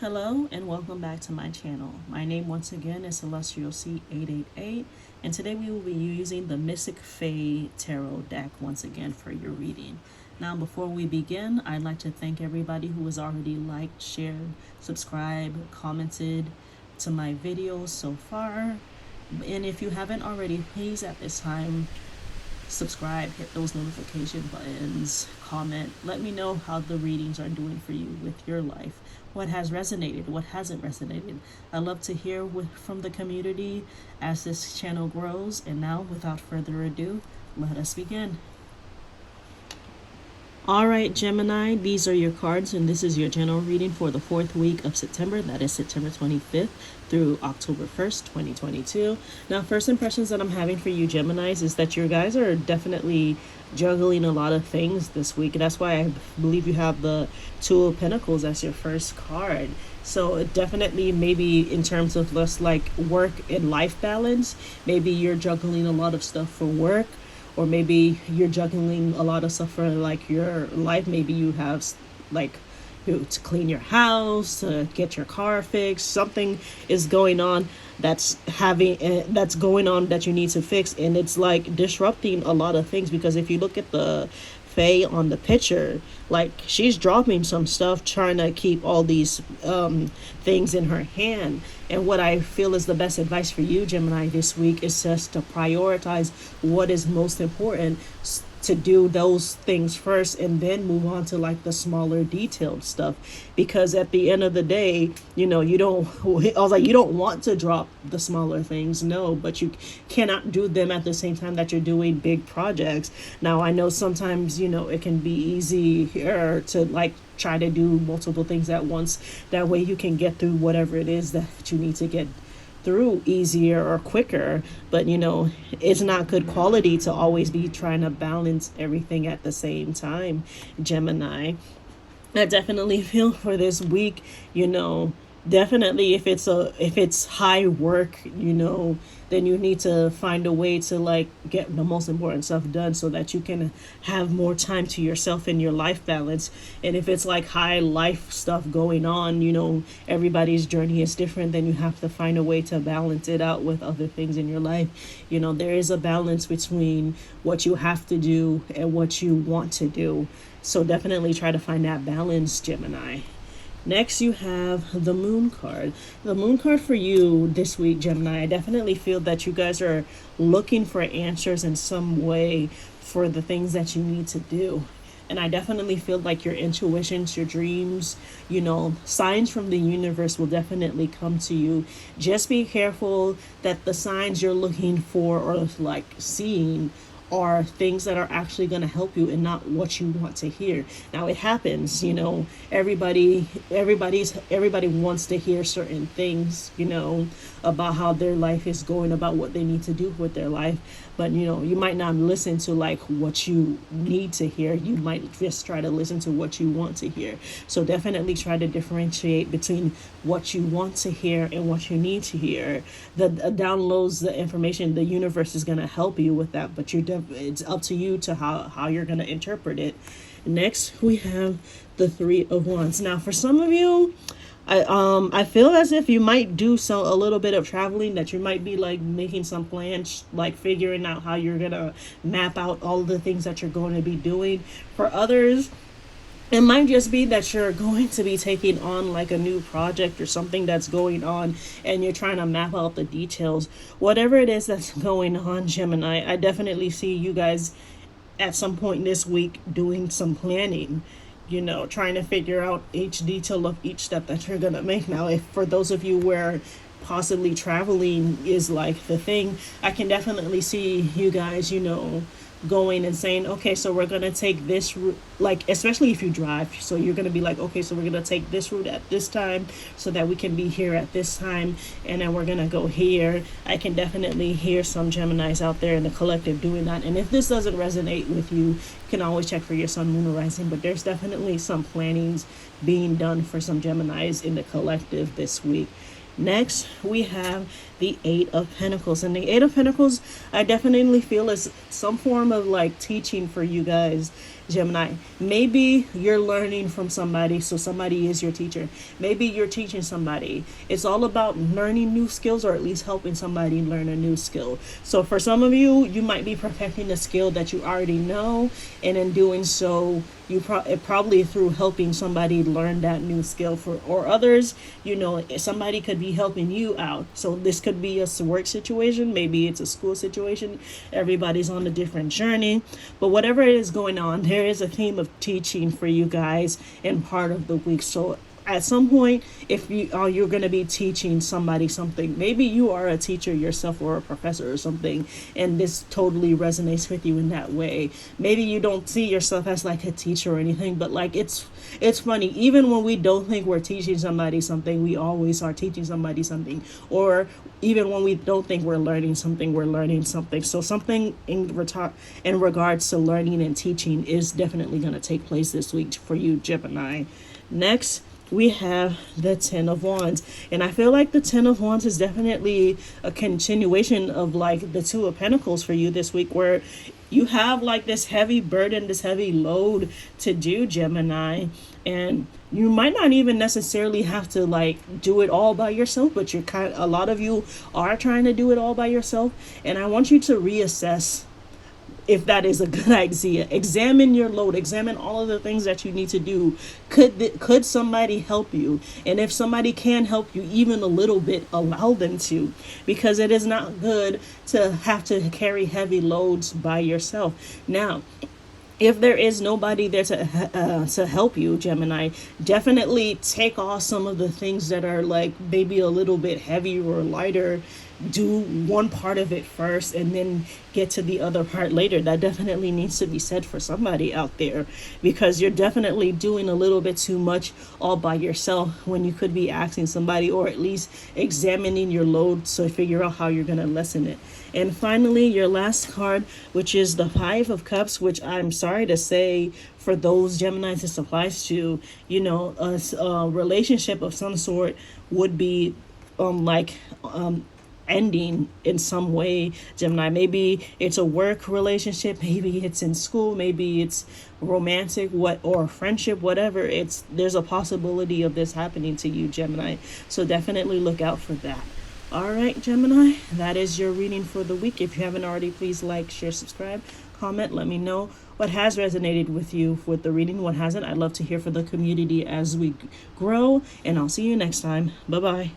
Hello and welcome back to my channel. My name once again is Celestial C888, and today we will be using the Mystic Fae Tarot deck once again for your reading. Now before we begin, I'd like to thank everybody who has already liked, shared, subscribed, commented to my videos so far. And if you haven't already, please at this time subscribe, hit those notification buttons, comment, let me know how the readings are doing for you with your life, what has resonated, what hasn't resonated. I love to hear from the community as this channel grows. And now without further ado, let us begin. Alright Gemini, these are your cards and this is your general reading for the 4th week of September. That is September 25th through October 1st, 2022. Now first impressions that I'm having for you Geminis is that you guys are definitely juggling a lot of things this week. That's why I believe you have the Two of Pentacles as your first card. So definitely maybe in terms of less like work and life balance, maybe you're juggling a lot of stuff for work, or maybe you're juggling a lot of stuff for like your life. Maybe you have like to clean your house, to get your car fixed. Something is going on that's going on that you need to fix, and it's like disrupting a lot of things. Because if you look at the Faye on the picture, like she's dropping some stuff, trying to keep all these things in her hand. And what I feel is the best advice for you Gemini this week is just to prioritize what is most important, to do those things first and then move on to like the smaller detailed stuff. Because at the end of the day, you know, you don't want to drop the smaller things, no, but you cannot do them at the same time that you're doing big projects. Now I know sometimes, you know, it can be easier to like try to do multiple things at once. That way you can get through whatever it is that you need to get through easier or quicker. But you know, it's not good quality to always be trying to balance everything at the same time Gemini. I definitely feel for this week, you know, definitely if it's high work, you know, then you need to find a way to like get the most important stuff done so that you can have more time to yourself and your life balance. And if it's like high life stuff going on, you know, everybody's journey is different, then you have to find a way to balance it out with other things in your life. You know, there is a balance between what you have to do and what you want to do. So definitely try to find that balance Gemini. Next, you have the Moon card. The Moon card for you this week, Gemini, I definitely feel that you guys are looking for answers in some way for the things that you need to do. And I definitely feel like your intuitions, your dreams, you know, signs from the universe will definitely come to you. Just be careful that the signs you're looking for or like seeing are things that are actually going to help you and not what you want to hear. Now it happens, you know, everybody wants to hear certain things, you know, about how their life is going, about what they need to do with their life. But you know, you might not listen to like what you need to hear. You might just try to listen to what you want to hear. So definitely try to differentiate between what you want to hear and what you need to hear. The downloads, the information, the universe is going to help you with that, but it's up to you to how you're going to interpret it. Next, we have the Three of Wands. Now, for some of you, I feel as if you might do a little bit of traveling, that you might be like making some plans, like figuring out how you're gonna map out all the things that you're going to be doing. For others, it might just be that you're going to be taking on like a new project or something that's going on and you're trying to map out the details. Whatever it is that's going on, Gemini, I definitely see you guys at some point this week doing some planning, you know, trying to figure out each detail of each step that you're gonna make. Now, if for those of you where possibly traveling is like the thing, I can definitely see you guys, you know, going and saying, okay, so we're gonna take this route, like especially if you drive, so you're gonna be like, okay, so we're gonna take this route at this time so that we can be here at this time, and then we're gonna go here. I can definitely hear some Geminis out there in the collective doing that. And if this doesn't resonate with you, you can always check for your sun, moon, or rising, but there's definitely some plannings being done for some Geminis in the collective this week. Next, we have the Eight of Pentacles. And the Eight of Pentacles, I definitely feel is some form of like teaching for you guys. Gemini. Maybe you're learning from somebody, so somebody is your teacher. Maybe you're teaching somebody. It's all about learning new skills, or at least helping somebody learn a new skill. So for some of you, you might be perfecting a skill that you already know, and in doing so, probably through helping somebody learn that new skill. For or others, somebody could be helping you out. So this could be a work situation, maybe it's a school situation. Everybody's on a different journey, but whatever it is going on, there is a theme of teaching for you guys in part of the week. So at some point, if you're going to be teaching somebody something, maybe you are a teacher yourself or a professor or something, and this totally resonates with you in that way. Maybe you don't see yourself as like a teacher or anything, but like it's funny, even when we don't think we're teaching somebody something, we always are teaching somebody something. Or even when we don't think we're learning something, we're learning something. So something in regards to learning and teaching is definitely going to take place this week for you, Gemini. Next, we have the Ten of Wands. And I feel like the Ten of Wands is definitely a continuation of like the Two of Pentacles for you this week, where you have like this heavy burden, this heavy load to do, Gemini. And you might not even necessarily have to like do it all by yourself, but a lot of you are trying to do it all by yourself. And I want you to reassess if that is a good idea. Examine your load, examine all of the things that you need to do. Could somebody help you? And if somebody can help you even a little bit, allow them to, because it is not good to have to carry heavy loads by yourself. Now, if there is nobody there to help you, Gemini, definitely take off some of the things that are like maybe a little bit heavier or lighter. Do one part of it first and then get to the other part later. That definitely needs to be said for somebody out there, because you're definitely doing a little bit too much all by yourself when you could be asking somebody, or at least examining your load to figure out how you're going to lessen it. And finally, your last card, which is the Five of Cups, which I'm sorry to say for those Geminis this applies to, a relationship of some sort would be ending in some way, Gemini. Maybe it's a work relationship, maybe it's in school, maybe it's romantic, or friendship, whatever. There's a possibility of this happening to you, Gemini. So definitely look out for that. All right, Gemini, that is your reading for the week. If you haven't already, please like, share, subscribe, comment. Let me know what has resonated with you with the reading, what hasn't. I'd love to hear from the community as we grow, and I'll see you next time. Bye-bye.